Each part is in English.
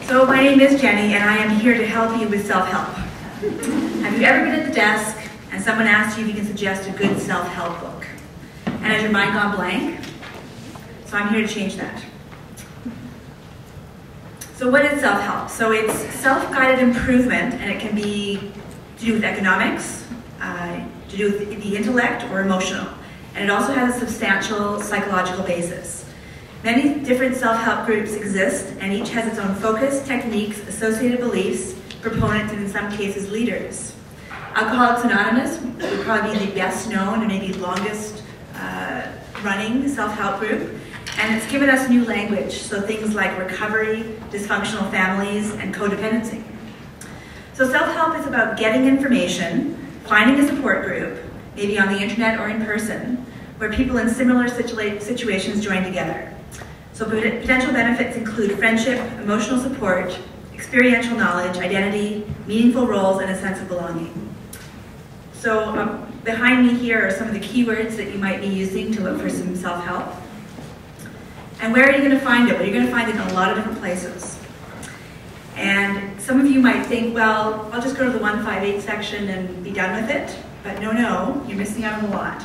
So my name is Jenny, and I am here to help you with self-help. Have you ever been at the desk and someone asked you if you can suggest a good self-help book? And has your mind gone blank? So I'm here to change that. So what is self-help? So it's self-guided improvement, and it can be to do with economics, to do with the intellect, or emotional. And it also has a substantial psychological basis. Many different self-help groups exist, and each has its own focus, techniques, associated beliefs, proponents, and in some cases, leaders. Alcoholics Anonymous would probably be the best known and maybe longest running self-help group. And it's given us new language, so things like recovery, dysfunctional families, and codependency. So self-help is about getting information, finding a support group, maybe on the internet or in person, where people in similar situations join together. So potential benefits include friendship, emotional support, experiential knowledge, identity, meaningful roles, and a sense of belonging. So behind me here are some of the keywords that you might be using to look for some self-help. And where are you going to find it? Well, you're going to find it in a lot of different places. And some of you might think, well, I'll just go to the 158 section and be done with it. But no, you're missing out on a lot.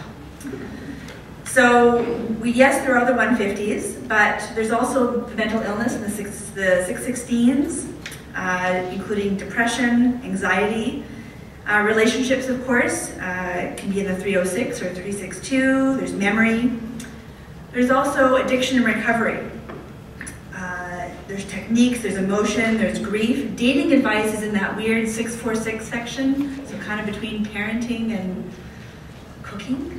So, yes, there are the 150s, but there's also the mental illness and the 616s, including depression, anxiety, relationships, of course, can be in the 306 or 362, there's memory. There's also addiction and recovery. There's techniques, there's emotion, there's grief. Dating advice is in that weird 646 section, so kind of between parenting and cooking.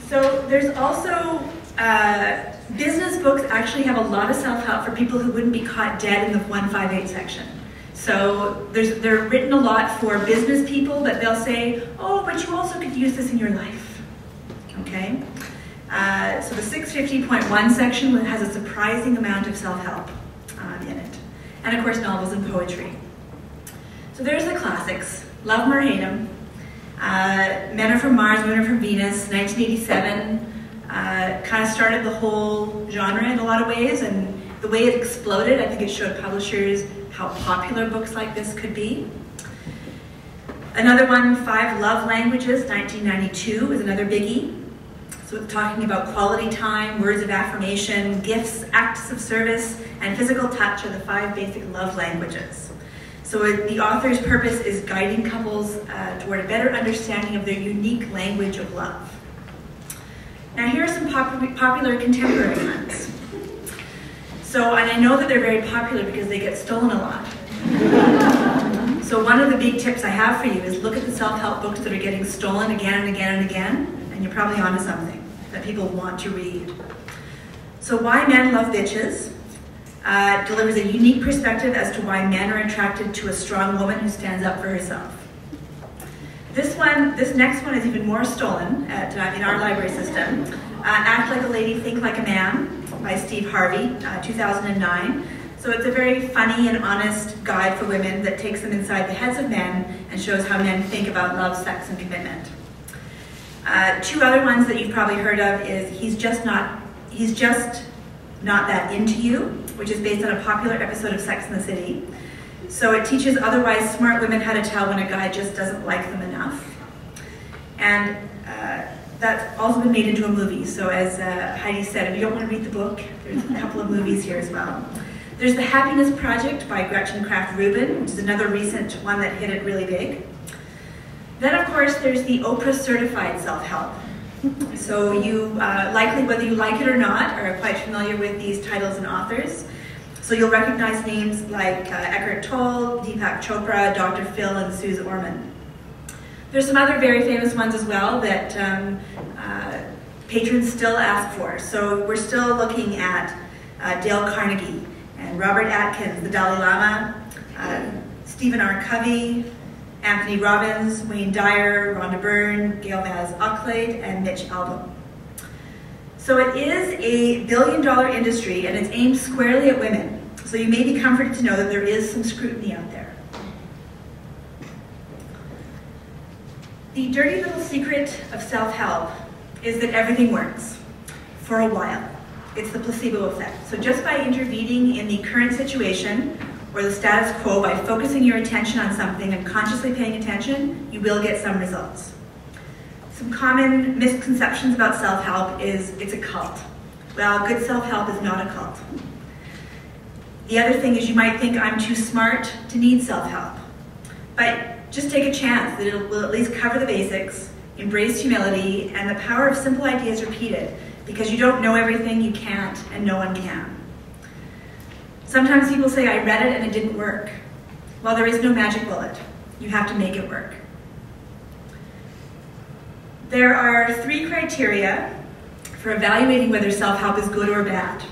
So there's also, business books actually have a lot of self-help for people who wouldn't be caught dead in the 158 section. So they're written a lot for business people, but they'll say, oh, but you also could use this in your life, okay? So the 650.1 section has a surprising amount of self-help in it. And of course, novels and poetry. So there's the classics, love 'em or hate 'em, Men Are From Mars, Women Are From Venus, 1987, kind of started the whole genre in a lot of ways, and the way it exploded, I think it showed publishers how popular books like this could be. Another one, 5 Love Languages, 1992, is another biggie. So it's talking about quality time, words of affirmation, gifts, acts of service, and physical touch are the 5 basic love languages. So the author's purpose is guiding couples toward a better understanding of their unique language of love. Now here are some popular contemporary ones. So, and I know that they're very popular because they get stolen a lot. So one of the big tips I have for you is look at the self-help books that are getting stolen again and again and again, and you're probably onto something that people want to read. So Why Men Love Bitches delivers a unique perspective as to why men are attracted to a strong woman who stands up for herself. This next one is even more stolen in our library system. Act Like a Lady, Think Like a Man by Steve Harvey, 2009. So it's a very funny and honest guide for women that takes them inside the heads of men and shows how men think about love, sex, and commitment. 2 other ones that you've probably heard of is He's Just Not That Into You, which is based on a popular episode of Sex and the City. So it teaches otherwise smart women how to tell when a guy just doesn't like them enough. And that's also been made into a movie. So as Heidi said, if you don't want to read the book, there's a couple of movies here as well. There's The Happiness Project by Gretchen Kraft Rubin, which is another recent one that hit it really big. Then of course there's the Oprah Certified Self-Help. So you likely, whether you like it or not, are quite familiar with these titles and authors. So you'll recognize names like Eckhart Tolle, Deepak Chopra, Dr. Phil, and Suze Orman. There's some other very famous ones as well that patrons still ask for. So we're still looking at Dale Carnegie and Robert Atkins, the Dalai Lama, Stephen R. Covey, Anthony Robbins, Wayne Dyer, Rhonda Byrne, Gail Vaz Aucklade, and Mitch Albom. So it is a billion-dollar industry, and it's aimed squarely at women. So you may be comforted to know that there is some scrutiny out there. The dirty little secret of self-help is that everything works for a while. It's the placebo effect. So just by intervening in the current situation or the status quo, by focusing your attention on something and consciously paying attention, you will get some results. Some common misconceptions about self-help is it's a cult. Well, good self-help is not a cult. The other thing is you might think I'm too smart to need self-help. But just take a chance that it will at least cover the basics, embrace humility, and the power of simple ideas repeated, because you don't know everything, you can't, and no one can. Sometimes people say, I read it and it didn't work. Well, there is no magic bullet. You have to make it work. There are 3 criteria for evaluating whether self-help is good or bad.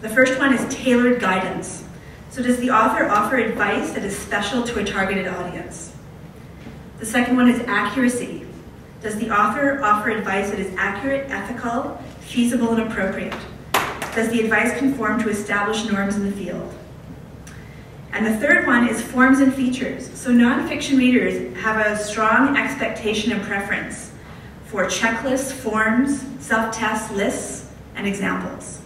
The first one is tailored guidance. So does the author offer advice that is special to a targeted audience? The second one is accuracy. Does the author offer advice that is accurate, ethical, feasible, and appropriate? Does the advice conform to established norms in the field? And the third one is forms and features. So nonfiction readers have a strong expectation and preference for checklists, forms, self-tests, lists, and examples.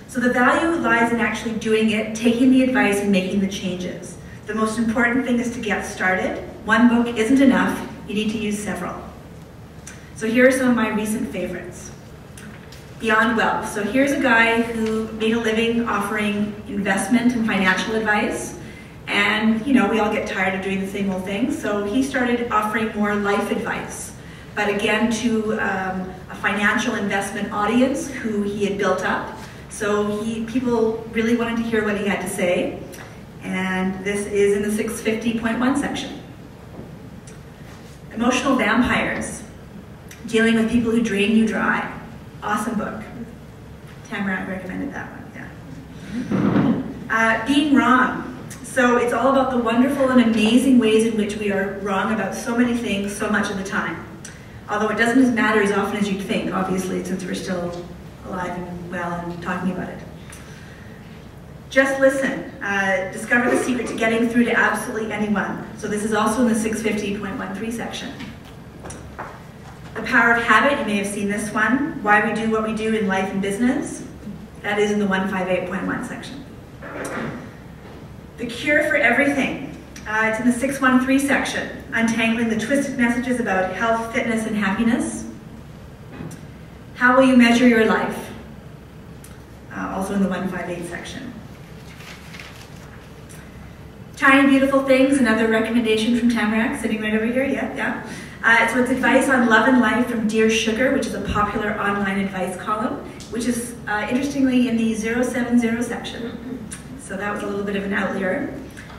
So the value lies in actually doing it, taking the advice, and making the changes. The most important thing is to get started. One book isn't enough. You need to use several. So here are some of my recent favorites. Beyond Wealth. So here's a guy who made a living offering investment and financial advice. And, you know, we all get tired of doing the same old thing. So he started offering more life advice. But again, to a financial investment audience who he had built up. So people really wanted to hear what he had to say. And this is in the 650.1 section. Emotional Vampires. Dealing with people who drain you dry. Awesome book. Tamara recommended that one, yeah. Being Wrong. So it's all about the wonderful and amazing ways in which we are wrong about so many things so much of the time. Although it doesn't matter as often as you'd think, obviously, since we're still alive and well and talking about it. Just Listen. Discover the secret to getting through to absolutely anyone. So this is also in the 650.13 section. The Power of Habit, you may have seen this one. Why we do what we do in life and business. That is in the 158.1 section. The Cure for Everything. It's in the 613 section. Untangling the twisted messages about health, fitness, and happiness. How Will You Measure Your Life? Also in the 158 section. Tiny Beautiful Things, another recommendation from Tamarack, sitting right over here, yeah. So it's advice on love and life from Dear Sugar, which is a popular online advice column, which is interestingly in the 070 section. So that was a little bit of an outlier.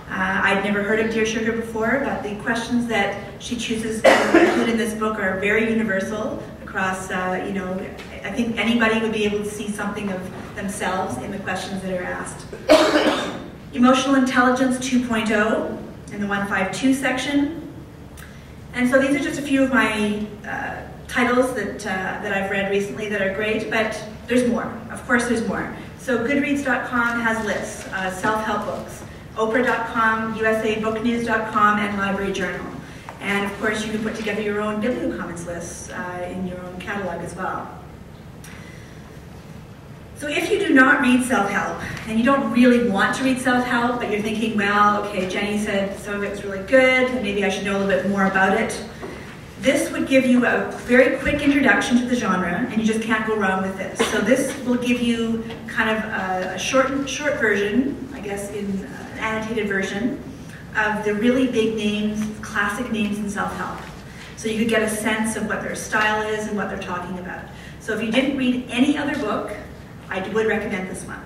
I'd never heard of Dear Sugar before, but the questions that she chooses to include in this book are very universal across, you know, I think anybody would be able to see something of themselves in the questions that are asked. Emotional Intelligence 2.0 in the 152 section. And so these are just a few of my titles that I've read recently that are great, but there's more. Of course there's more. So Goodreads.com has lists, self-help books. Oprah.com, USABookNews.com, and Library Journal. And of course you can put together your own BiblioCommons lists in your own catalog as well. So if you do not read self-help, and you don't really want to read self-help, but you're thinking, well, okay, Jenny said some of it was really good, and maybe I should know a little bit more about it, this would give you a very quick introduction to the genre, and you just can't go wrong with this. So this will give you kind of a short version, I guess in an annotated version, of the really big names, classic names in self-help. So you could get a sense of what their style is and what they're talking about. So if you didn't read any other book, I would recommend this one.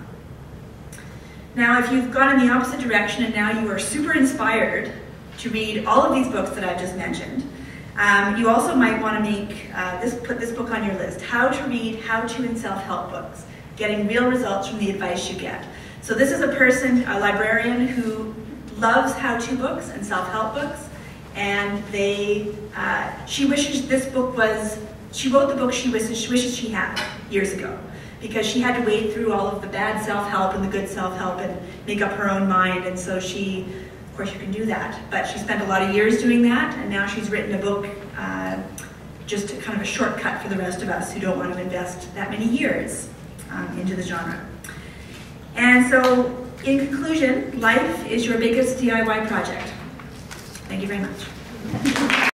Now, if you've gone in the opposite direction and now you are super inspired to read all of these books that I've just mentioned, you also might want to make put this book on your list: How to Read How-To and Self-Help Books, Getting Real Results from the Advice You Get. So this is a person, a librarian, who loves how-to books and self-help books, and she wishes this book was, she wrote the book she wishes she had years ago, because she had to wade through all of the bad self-help and the good self-help and make up her own mind, and so she, of course you can do that, but she spent a lot of years doing that, and now she's written a book, just kind of a shortcut for the rest of us who don't want to invest that many years into into the genre. And so, in conclusion, life is your biggest DIY project. Thank you very much.